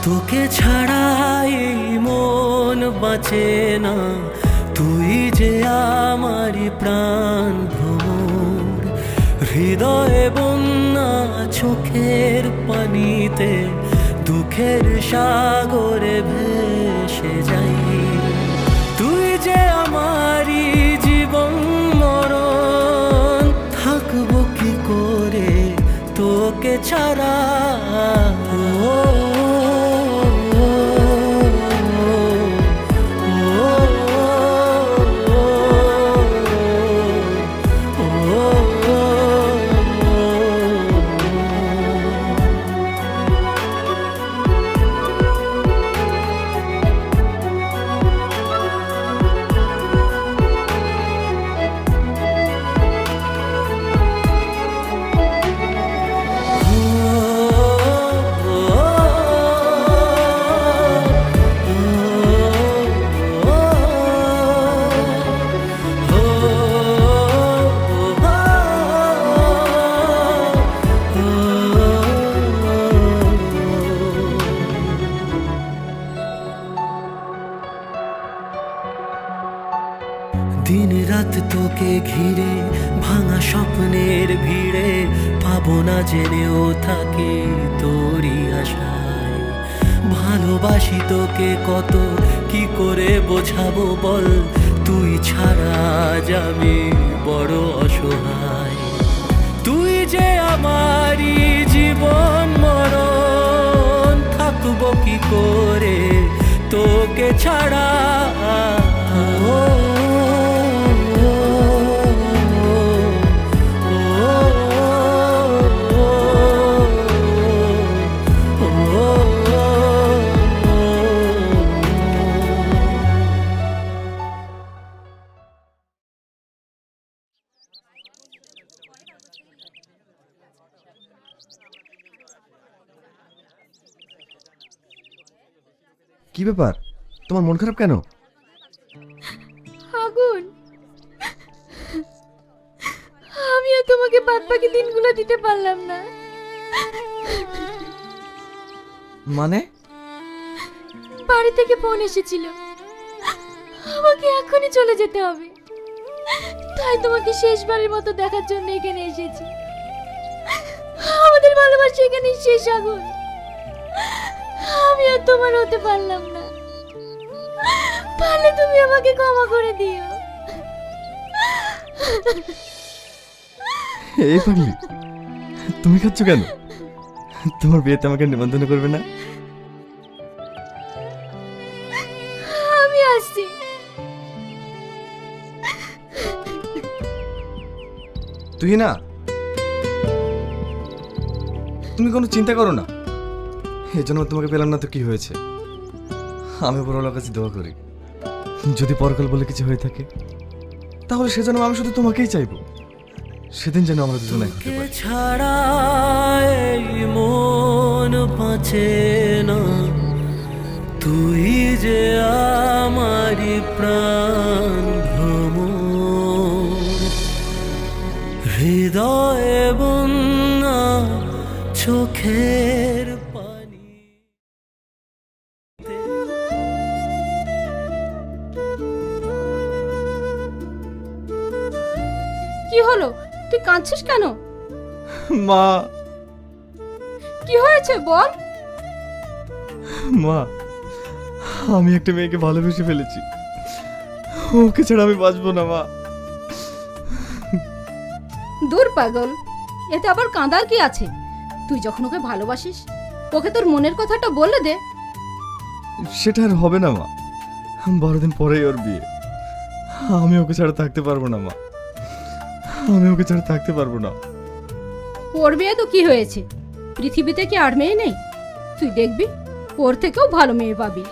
তোকে ছাড়া এই মন বাঁচে না, তুই যে আমারই প্রাণ ভ্রমর। হৃদয়ে বন্যা চোখের পানিতে দুঃখের সাগরে ভেসে যাই। তুই যে আমারই জীবন মরণ, থাকবো কি করে তোকে ছাড়া। দিন রাত তোকে ঘিরে ভাঙা স্বপ্নের ভিড়ে, পাবো না জেনেও থাকি তোরই আশায়। ভালোবাসি তোকে কত, কি করে বোঝাবো বল, তুই ছাড়া যাবে বড় অসহায়। তুই যে আমারই জীবন মরণ, থাকবো কি করে তোকে ছাড়া। কি ব্যাপার, তোমার মন খারাপ কেন? আগুন, আমিও তোমাকে বাদ বাকি দিনগুলো দিতে পারলাম না। মানে? বাড়ি থেকে ফোন এসেছিল, আমাকে এখনই চলে যেতে হবে। তাই তোমাকে শেষবারের মতো দেখার জন্য এখানে এসেছি। আমাদের ভালোবাসা এখানে শেষ আগুন, আমি আর তোমার হতে পারলাম না। পারলে তুমি আমাকে ক্ষমা করে দিও। এই পাগলি, তুমি খাচ্ছ কেন? তোমার বিয়েতে আমাকে নিমন্ত্রণ করবে না? আমি আসছি। তুই না, তুমি কোনো চিন্তা করো না। এই জন্য তোমাকে পেলাম না তো কি হয়েছে? আমি বড়লার কাছে দোয়া করি, যদি পরকাল বলে কিছু হয়ে থাকে তাহলে সেজন্য আমি শুধু তোমাকেই চাইবো। সেদিন যেন আমরা দুজনে হতে পারি। ছাড়া এই মন বাঁচে না, তুই যে আমারই প্রাণ ভ্রমর। হৃদয়ে বন্যা চোখের পানি। কি হলো, তুই কাঁদছিস কেন? মা, কি হয়েছে বল। মা, আমি একটা মেয়েকে ভালোবেসে ফেলেছি, ওকে ছাড়া আমি বাঁচবো না মা। দূর পাগল, এতে আবার কাঁদার কি আছে? তুই যখন ওকে ভালোবাসিস, ওকে তোর মনের কথাটা বলে দে। সেটা আর হবে না মা, 12 দিন পরেই ওর বিয়ে। আমি ওকে ছাড়া থাকতে পারবো না মা। আমি ওকে ছাড়া থাকতে পারবো না। ওর বিয়ে তো কি হয়েছে, পৃথিবীতে কি আর মেয়ে নেই? তুই দেখবি ওর থেকেও ভালো মেয়ে পাবি।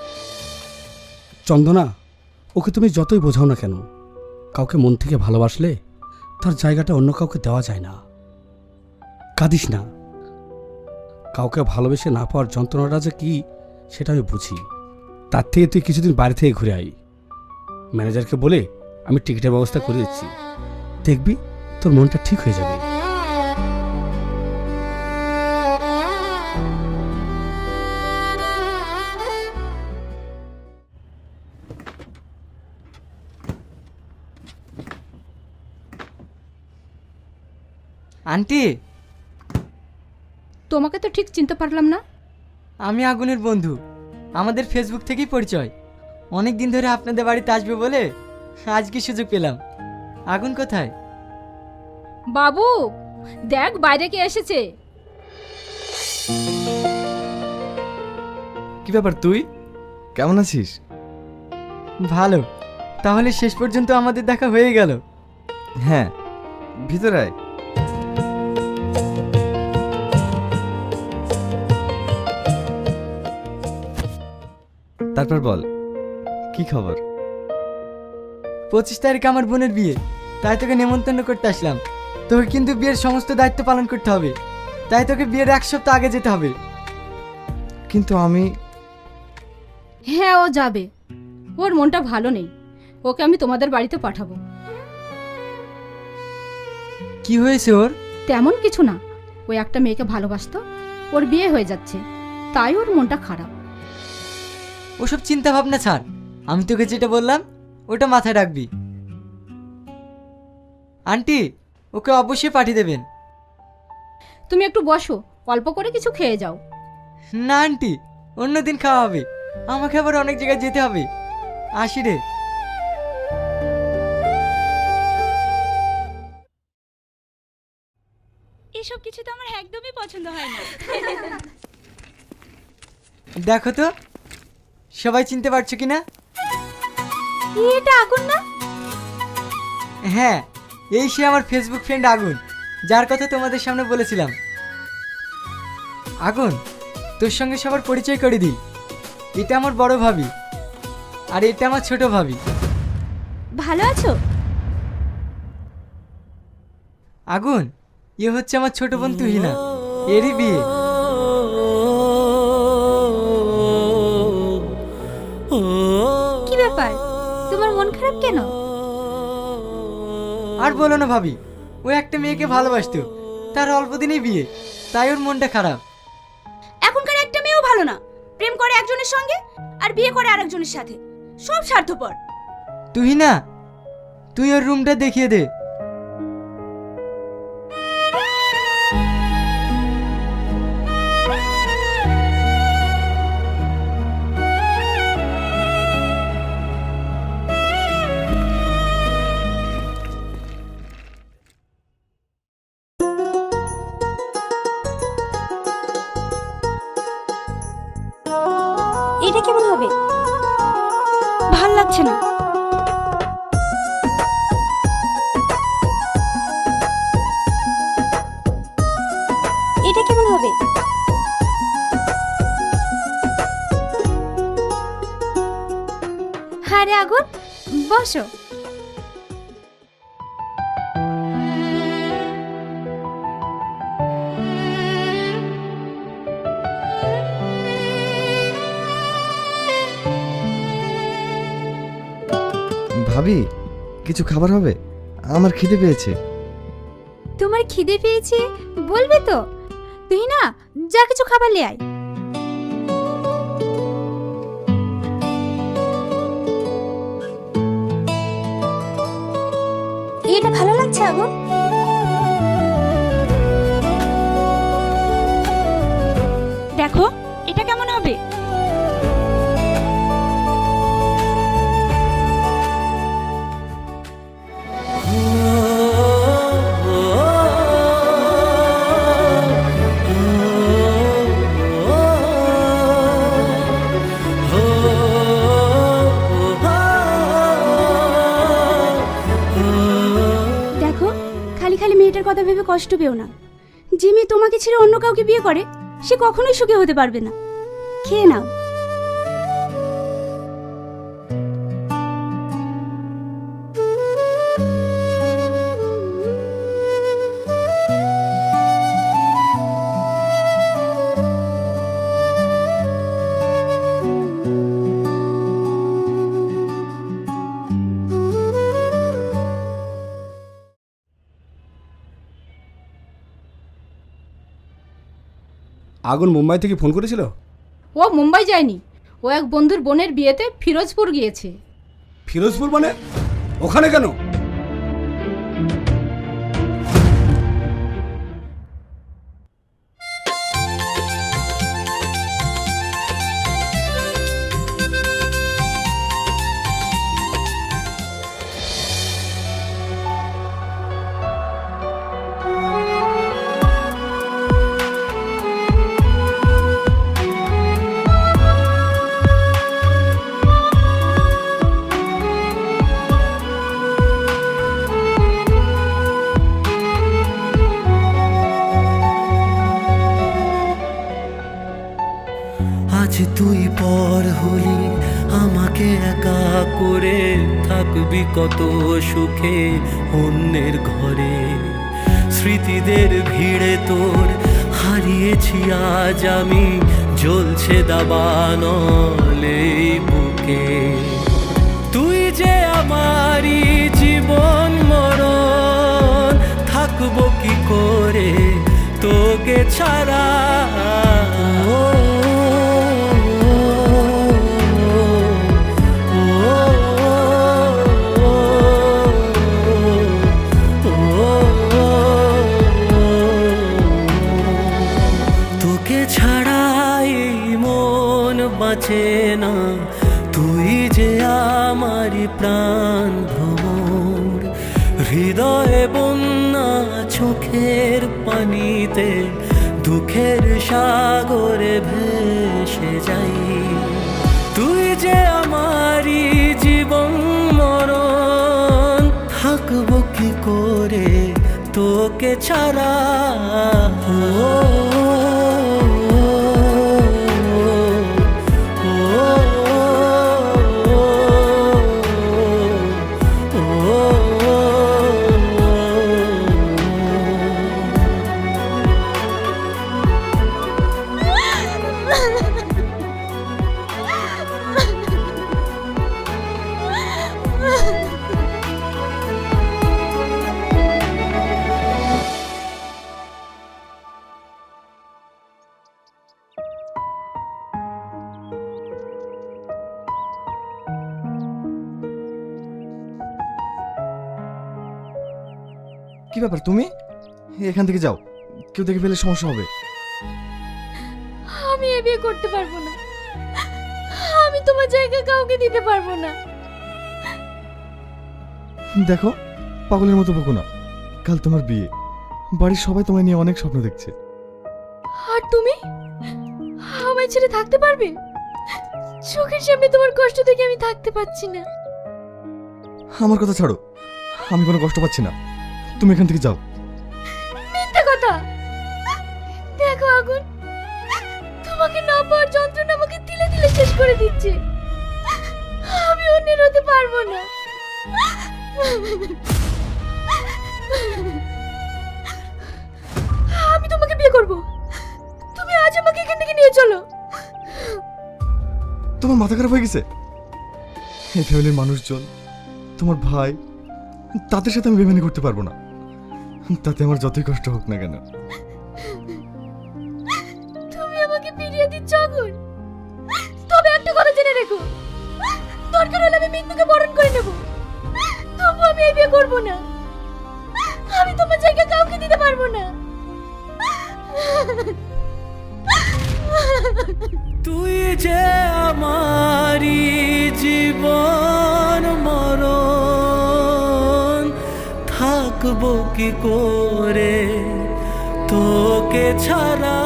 চন্দনা, ওকে তুমি যতই বোঝাও না কেন, কাউকে মন থেকে ভালোবাসলে তার জায়গাটা অন্য কাউকে দেওয়া যায় না। কাঁদিস না। কাউকে ভালোবেসে না পাওয়ার যন্ত্রণাটা যে কি সেটা আমি বুঝি। তার থেকে তুই কিছুদিন বাইরে থেকে ঘুরে আই। ম্যানেজারকে বলে আমি টিকিটের ব্যবস্থা করে দিচ্ছি, দেখবি তোর মনটা ঠিক হয়ে যাবে। আন্টি, তোমাকে তো ঠিক চিনতে পারলাম না। আমি আগুনের বন্ধু। আমাদের ফেসবুক থেকেই পরিচয়। অনেক দিন ধরে আপনাদের বাড়িতে আসবে বলে আজকে সুযোগ পেলাম। আগুন কোথায়? বাবু দেখ বাইরে কে এসেছে। কি ব্যাপার, তুই কেমন আছিস? ভালো। তাহলে শেষ পর্যন্ত আমাদের দেখা হয়ে গেল। হ্যাঁ, ভিতরে আয়। তারপর বল, কি খবর? 25 তারিখ আমার বোনের বিয়ে, তাই তোকে নেমন্তন্ন করতে আসলাম। তোকে কিন্তু বিয়ের সমস্ত দায়িত্ব পালন করতে হবে, তাই তোকে বিয়ের 1 সপ্তাহ আগে যেতে হবে। কিন্তু আমি... হ্যাঁ ও যাবে, ওর মনটা ভালো নেই, ওকে আমি তোমাদের বাড়িতে পাঠাবো। কি হয়েছে ওর? তেমন কিছু না, ওই একটা মেয়েকে ভালোবাসতো, ওর বিয়ে হয়ে যাচ্ছে, তাই ওর মনটা খারাপ। ওসব চিন্তা ভাবনা ছাড়, আমি তোকে যেটা বললাম ওটা মাথায় রাখবি। আন্টি, ওকে অবশ্যই পাঠিয়ে দেবেন। তুমি একটু বসো, অল্প করে কিছু খেয়ে যাও। না আন্টি, অন্যদিন খাওয়া হবে, আমাকে আবার অনেক জায়গায় যেতে হবে। আসি রে। এসব কিছু তো আমার একদমই পছন্দ হয় না। দেখো তো সবাই চিনতে পারছো কিনা? এটা আগুন না? হ্যাঁ, এই সে আমার ফেসবুক ফ্রেন্ড আগুন, যার কথা তোমাদের সামনে বলেছিলাম। আগুন, তোর সঙ্গে সবার পরিচয় করে দিই। এটা আমার বড় ভাবি, আর এটা আমার ছোট ভাবি। ভালো আছো? আগুন, এ হচ্ছে আমার ছোট বোন তুহিনা, এরই বিয়ে। কি ব্যাপার, তোমার মন খারাপ কেন? আর বলো না ভাবি, ও একটা মেয়েকে ভালোবাসতো, তার অল্প দিনেই বিয়ে, তাই ওর মনটা খারাপ। এখনকার একটা মেয়েও ভালো না, প্রেম করে একজনের সঙ্গে আর বিয়ে করে আরেকজনের সাথে, সব স্বার্থপর। তুহিনা, তুই ওর রুমটা দেখিয়ে দে। এটা কেমন হবে? ভাল লাগছে না। এটা কেমন হবে? আরে আগুন, বসো। ভাবি, কিছু খাবার হবে? আমার খিদে পেয়েছে। তোমার খিদে পেয়েছে বলবে তো? তুই না যা কিছু খাবার নিয়ে আয়। এটা ভালো লাগছে আগুন? দেখো এটা কেমন হবে? দেখো খালি কথা ভেবে কষ্ট পেও না। যে মেয়ে তোমাকে ছেড়ে অন্য কাউকে বিয়ে করে সে কখনোই সুখী হতে পারবে না। খেয়ে নাও। আগুন মুম্বাই থেকে ফোন করেছিল? ও মুম্বাই যায়নি, ও এক বন্ধুর বোনের বিয়েতে ফিরোজপুর গিয়েছে। ফিরোজপুর মানে? ওখানে কেন? আজ তুই পর হলি, আমাকে একা করে থাকবি কত সুখে অন্যের ঘরে। স্মৃতিদের ভিড়ে তোর হারিয়েছি আজ আমি, জ্বলছে দাবানল এই বুকে। তুই যে আমারই জীবন মরণ, থাকবো কি করে তোকে ছাড়া। তোকে ছাড়া এই মন বাঁচে না, তুই যে আমারই প্রাণ ভ্রমর। হৃদয়ে বন্যা চোখের পানিতে দুঃখের সাগরে ভেসে যাই। তুই যে আমারই জীবন মরণ, থাকবো কি করে তোকে ছাড়া। কি ব্যাপার তুমি? এখান থেকে যাও, কেউ দেখে ফেলে সমস্যা হবে। আমি এ বিয়ে করতে পারবো না। আমি তোমার জায়গা কাউকে দিতে পারবো না। দেখো, পাগলের মতো বকো না। কাল তোমার বিয়ে, বাড়ির সবাই তোমায় নিয়ে অনেক স্বপ্ন দেখছে। আর তুমি আমায় ছেড়ে থাকতে পারবে? চোখের সামনে তোমার কষ্ট দেখে আমি থাকতে পারছি না। আমার কথা ছাড়ো, আমি কোনো কষ্ট পাচ্ছি না। তুমি এখান থেকে যাও। মিথ্যে কথা। দেখো আগুন, তোমাকে না পাওয়ার যন্ত্রণা আমাকে তিলে তিলে শেষ করে দিচ্ছে। আমি অন্যের হতে পারবো না। আমি তোমাকে বিয়ে করব। তুমি আজ আমাকে এখান থেকে নিয়ে চলো। তোমার মাথা খারাপ হয়ে গেছে? এই ফ্যামিলির মানুষজন, তোমার ভাই, তাদের সাথে আমি বেমানি করতে পারবো না। তাতে আমার যতই কষ্ট হোক না কেন। তুমি আমাকে ফিরিয়ে দিচ্ছ আগুন। তবে একটা কথা জেনে রেখো, দরকার হলে আমি মৃত্যুকে বরণ করে নেব, তবু আমি এই বিয়ে করবো না। আমি তোমার জায়গা কাউকে দিতে পারবো না। তুই যে আমারই জীবন মরণ, থাকবো কি করে তোকে ছাড়া।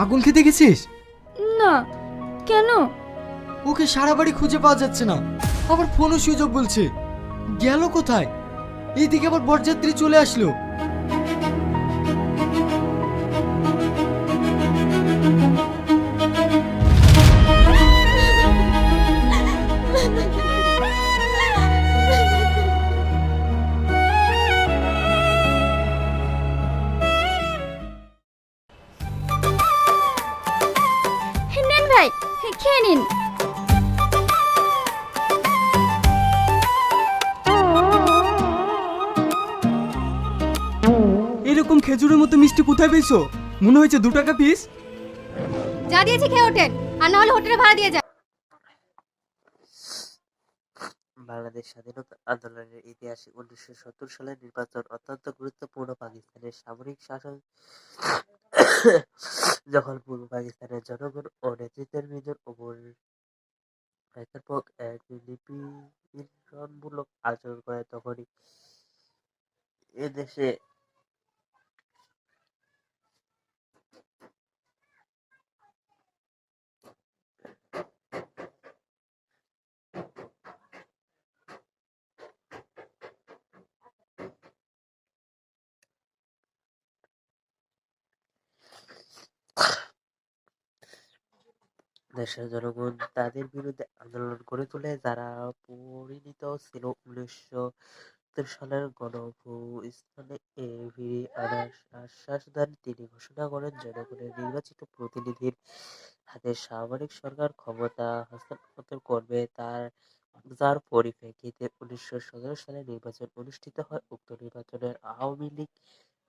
আগুন খেতে গেছিস? না, কেন? ওকে সারা বাড়ি খুঁজে পাওয়া যাচ্ছে না, আবার ফোনও সুইচ অফ বলছে। গেল কোথায়? এইদিকে আবার বরযাত্রী চলে আসলো। নেন ভাই, খেয়ে নিন। এরকম খেজুরের মতো মিষ্টি কোথায় পেয়েছো? মনে হয়েছে 2 টাকা পিস। যা দিয়েছি খেয়ে ওঠেন, আর না হলে হোটেলে ভাড়া দিয়ে যান। বাংলাদেশ স্বাধীনতা আন্দোলনের ইতিহাসে 1970 সালের নির্বাচন অত্যন্ত গুরুত্বপূর্ণ। পাকিস্তানের সামরিক শাসন যখন পূর্ব পাকিস্তানের জনগণ ও নেতৃত্বের উপর একের এক নিপীড়নমূলক আচরণ করে, তখনই এদেশে দেশের জনগণ তাদের বিরুদ্ধে আন্দোলন গড়ে তোলে, যারা পরিণত ছিল 1970 সালের গণঅভ্যুত্থানে ফিরিয়ে আনার আশ্বাস দেন। তিনি ঘোষণা করেন, জনগণের নির্বাচিত প্রতিনিধির হাতে সামরিক সরকার ক্ষমতা হস্তান্তর করবে, যার পরিপ্রেক্ষিতে 1917 সালে নির্বাচন অনুষ্ঠিত হয়। উক্ত নির্বাচনে আওয়ামী লীগ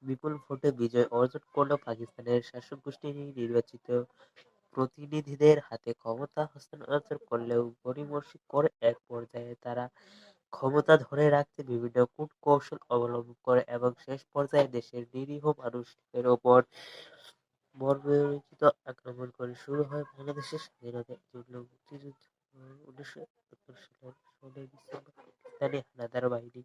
বিপুল ভোটে বিজয় অর্জন করলেও পাকিস্তানের শাসক গোষ্ঠী নির্বাচিত প্রতিনিধিদের হাতে ক্ষমতা হস্তান্তর করলেও গড়িমসি করে। এক পর্যায়ে তারা ক্ষমতা ধরে রাখতে বিভিন্ন কূটকৌশল অবলম্বন করে এবং শেষ পর্যায়ে দেশের নিরীহ মানুষের ওপর বর্বরোচিত আক্রমণ করে। শুরু হয় বাংলাদেশের স্বাধীনতার জন্য মুক্তিযুদ্ধ। 1971 সালের 16 ডিসেম্বর পাকিস্তানি হানাদার বাহিনী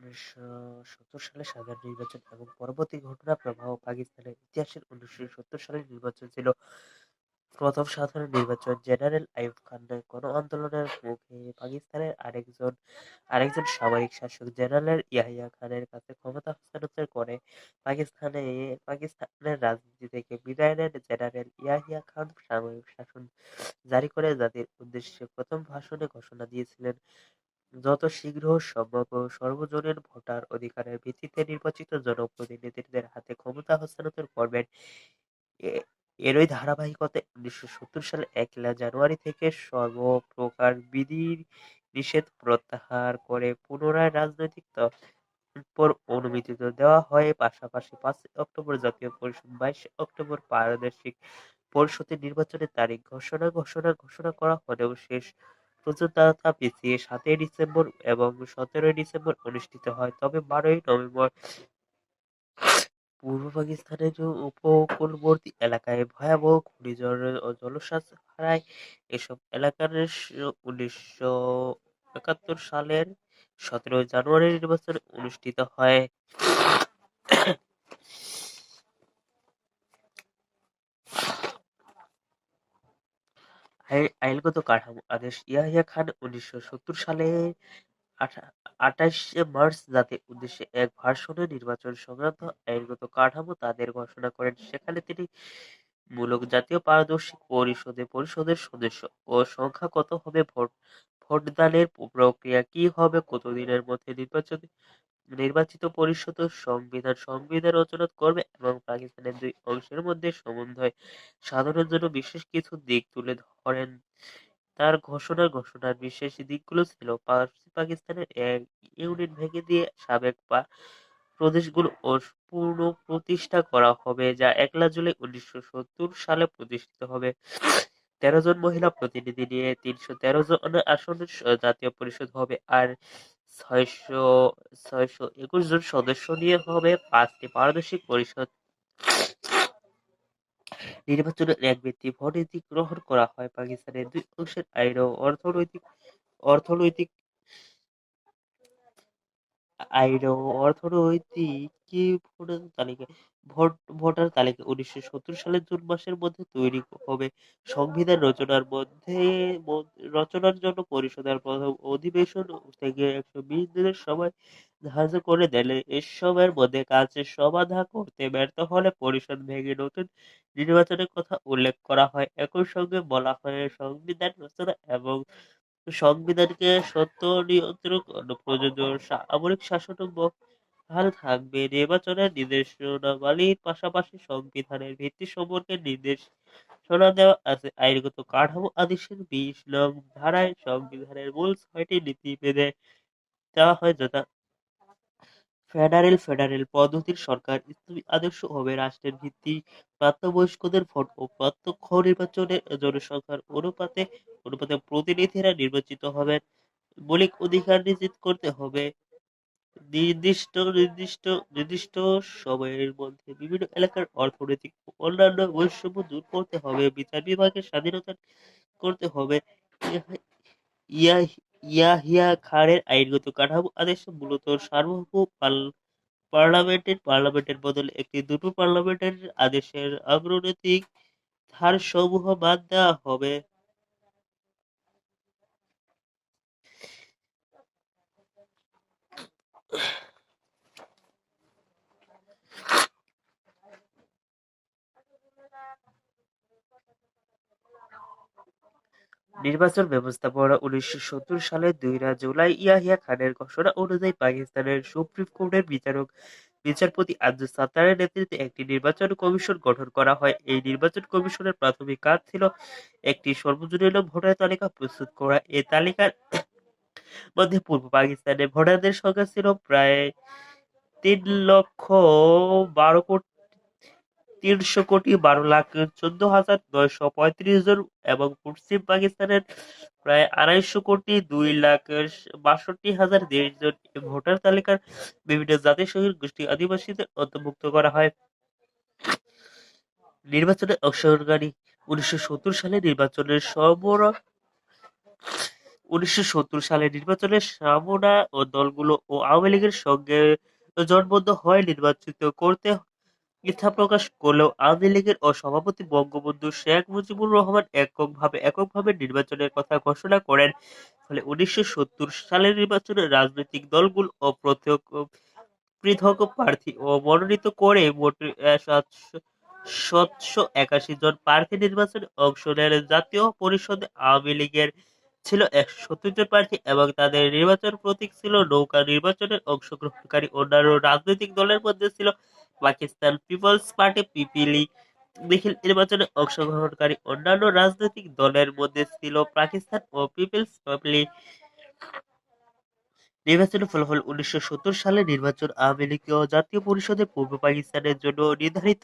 উনিশশো সত্তর সালে সাধারণ নির্বাচন এবং পরবর্তী ঘটনা প্রবাহ। পাকিস্তানের ইতিহাসের 1970 সালের নির্বাচন ছিল প্রথম সাধারণ নির্বাচন। জেনারেল আইয়ুব খান গণ আন্দোলনের মুখে পাকিস্তানের আরেকজন সামরিক শাসক জেনারেল ইয়াহিয়া খানের কাছে ক্ষমতা হস্তান্তর করে। পাকিস্তানের রাজনীতি থেকে বিদায় নেন জেনারেল ইয়াহিয়া খান। সামরিক শাসন জারি করে জাতির উদ্দেশ্যে প্রথম ভাষণে ঘোষণা দিয়েছিলেন, যত শীঘ্র সম্ভব সর্বজনীন ভোটার অধিকারের ভিত্তিতে নির্বাচিত জনপ্রতিনিধিদের হাতে ক্ষমতা হস্তান্তর করবেন। এরই ধারাবাহিকতায় 1970 সালের 1 জানুয়ারি থেকে সর্বপ্রকার বিধি নিষেধ প্রত্যাহার করে পুনরায় রাজনৈতিক দলের অনুমতি দেওয়া হয়। পাশাপাশি 5 অক্টোবর জাতীয় পরিষদ, 22 অক্টোবর প্রাদেশিক পরিষদের নির্বাচনের তারিখ ঘোষণা করা হলেও শেষ পর্যন্ত তা পিছিয়ে 7 ডিসেম্বর এবং 17 ডিসেম্বর অনুষ্ঠিত হয়। তবে 12 নভেম্বর পূর্ব পাকিস্তানের উপকূলবর্তী এলাকায় ভয়াবহ ঘূর্ণিঝড় ও জলোচ্ছ্বাস হারায়। এসব এলাকার 1971 সালের 17 জানুয়ারি নির্বাচন অনুষ্ঠিত হয়। আইনগত কাঠামো আদেশ ইয়াহিয়া খান 1970 সালের 28 মার্চ জাতির উদ্দেশ্যে এক ভাষণে নির্বাচন সংক্রান্ত আইনগত কাঠামো তাদের ঘোষণা করেন। সেখানে তিনি মূলক জাতীয় পারদর্শী পরিষদের সদস্য ও সংখ্যা কত হবে, ভোটদানের প্রক্রিয়া কি হবে, কতদিনের মধ্যে নির্বাচিত পরিষদ ও সংবিধান রচনা করবে এবং পাকিস্তানের দুই অংশের মধ্যে সমন্বয় সাধনের জন্য বিশেষ কিছু দিক তুলে ধরেন। তার ঘোষণার বিশেষ দিকগুলো ছিল পাকিস্তানের এক ইউনিট ভেঙে দিয়ে সাবেক প্রদেশগুলো পুনঃপ্রতিষ্ঠা করা হবে, যা ১লা জুলাই ১৯৭০ সালে প্রতিষ্ঠিত হবে। ১৩ জন মহিলা প্রতিনিধি নিয়ে ৩১৩ জন আসনের জাতীয় পরিষদ হবে, আর ৬২১ জন সদস্য নিয়ে হবে ৫টি পারদর্শী পরিষদ। নির্বাচনে এক ব্যক্তি ভোট নীতি গ্রহণ করা হয়। পাকিস্তানের দুই অংশের আইন ও অর্থনৈতিক ভোটার তালিকা ১৯৭০ সালের জুন মাসের মধ্যে তৈরি হবে। সংবিধান রচনার জন্য পরিষদের প্রথম অধিবেশন থেকে ১২০ দিনের সময় ধার্য করে দেন। এসবের মধ্যে কাজের সমাধা করতে ব্যর্থ হলে পরিষদ ভেঙে নতুন নির্বাচনের কথা উল্লেখ করা হয়। একই সঙ্গে বলা হয়, সংবিধান রচনা এবং সংবিধানকে সত্য নিয়ন্ত্রক প্রযোজ্য সামরিক শাসনও বহাল থাকবে। নির্বাচনের নির্দেশনাবলীর পাশাপাশি সংবিধানের ভিত্তি সম্পর্কে নির্দেশনা দেওয়া আছে। আইনগত কাঠামো আদেশের ২০ নং ধারায় সংবিধানের মূল ৬টি নীতি বেঁধে দেওয়া হয়, যথা ফেডারেল পদ্ধতির সরকার, ইসলামী আদর্শ হবে রাষ্ট্রের ভিত্তি, প্রাপ্তবয়স্কদের ভোট ও প্রত্যক্ষ নির্বাচনে জনসংখ্যার অনুপাতে প্রতিনিধিরা নির্বাচিত হবেন, মৌলিক অধিকার নিশ্চিত করতে হবে, নির্দিষ্ট সময়ের মধ্যে বিভিন্ন এলাকার অর্থনৈতিক ও অন্যান্য বৈষম্য দূর করতে হবে, বিচার বিভাগের স্বাধীনতা করতে হবে। ইয়াহিয়া খানের আইনগত কাঠামো আদেশ মূলত সার্বভৌম পার্লামেন্টের বদলে একটি দুটো পার্লামেন্টের আদেশের অগ্রনৈতিক ধারসমূহ বাদ দেওয়া হবে। নির্বাচন ব্যবস্থাপনা ১৯৭০ সালের ২ জুলাই ইয়াহিয়া খানের ঘোষণা অনুযায়ী পাকিস্তানের সুপ্রিম কোর্টের বিচারপতি আব্দুস সাত্তারের নেতৃত্বে একটি নির্বাচন কমিশন গঠন করা হয়। এই নির্বাচন কমিশনের প্রাথমিক কাজ ছিল একটি সর্বজনীন ভোটার তালিকা প্রস্তুত করা। এই তালিকার মধ্যে পূর্ব পাকিস্তানের ভোটারদের সংখ্যা ছিল প্রায় ৩,১২,১৪,৯৩৫ জন এবং পশ্চিম পাকিস্তানের প্রায় ২,২,৬২,০২০ জন। এই ভোটার তালিকার বিভিন্ন জাতি গোষ্ঠী আদিবাসীদের অন্তর্ভুক্ত করা হয়। নির্বাচনে অংশগ্রহণকারী ১৯৭০ সালে নির্বাচনের সামনা ও দলগুলো ও আওয়ামী লীগের সঙ্গে জোটবদ্ধ হয়ে নির্বাচিত করতে ইচ্ছা প্রকাশ করলেও আওয়ামী লীগের সভাপতি বঙ্গবন্ধু শেখ মুজিবুর রহমান এককভাবে নির্বাচনের কথা ঘোষণা করেন। ফলে ১৯৭০ সালের নির্বাচনে রাজনৈতিক দলগুলো পৃথক প্রার্থী ও মনোনীত করে মোট ৭৮১ জন প্রার্থী নির্বাচনে অংশ নেন। জাতীয় পরিষদে আওয়ামী লীগের ছিল ১৭০ জন প্রার্থী এবং তাদের নির্বাচন প্রতীক ছিল নৌকা। নির্বাচনে অংশগ্রহণকারী অন্যান্য রাজনৈতিক দলের মধ্যে ছিল পাকিস্তান পিপলস পার্টি পিপিলি। নির্বাচনে অংশগ্রহণকারী অন্যান্য রাজনৈতিক দলের মধ্যে ছিল পাকিস্তান ও পিপলস পিপলি। নির্বাচনের ফলাফল ১৯৭০ সালের নির্বাচন আওয়ামী লীগ ও জাতীয় পরিষদের পূর্ব পাকিস্তানের জন্য নির্ধারিত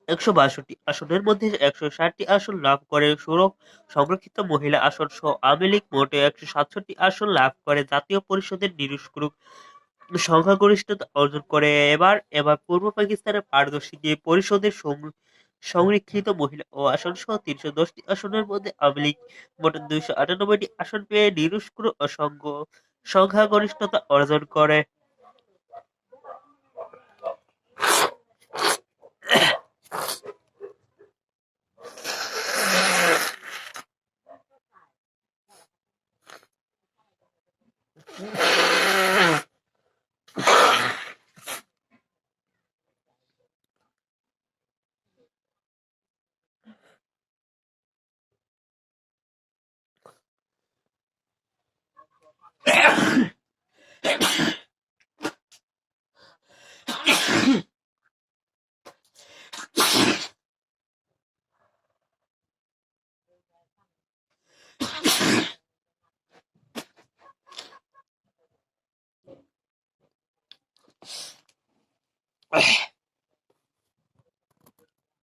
১৬২ আসনের মধ্যে ১৬০টি আসন লাভ করে। সংরক্ষিত মহিলা আসন সহ আওয়ামী লীগ মোট ১৬৭ আসন লাভ করে জাতীয় পরিষদের নিরঙ্কুশ সংখ্যাগরিষ্ঠতা অর্জন করে। এবার পূর্ব পাকিস্তানের পারদর্শী পরিষদের সংরক্ষিত মহিলা ও আসন সহ ৩১০টি আসনের মধ্যে আওয়ামী লীগ মোট ২৯৮টি আসন পেয়ে নিরঙ্কুশ সংখ্যাগরিষ্ঠতা অর্জন করে।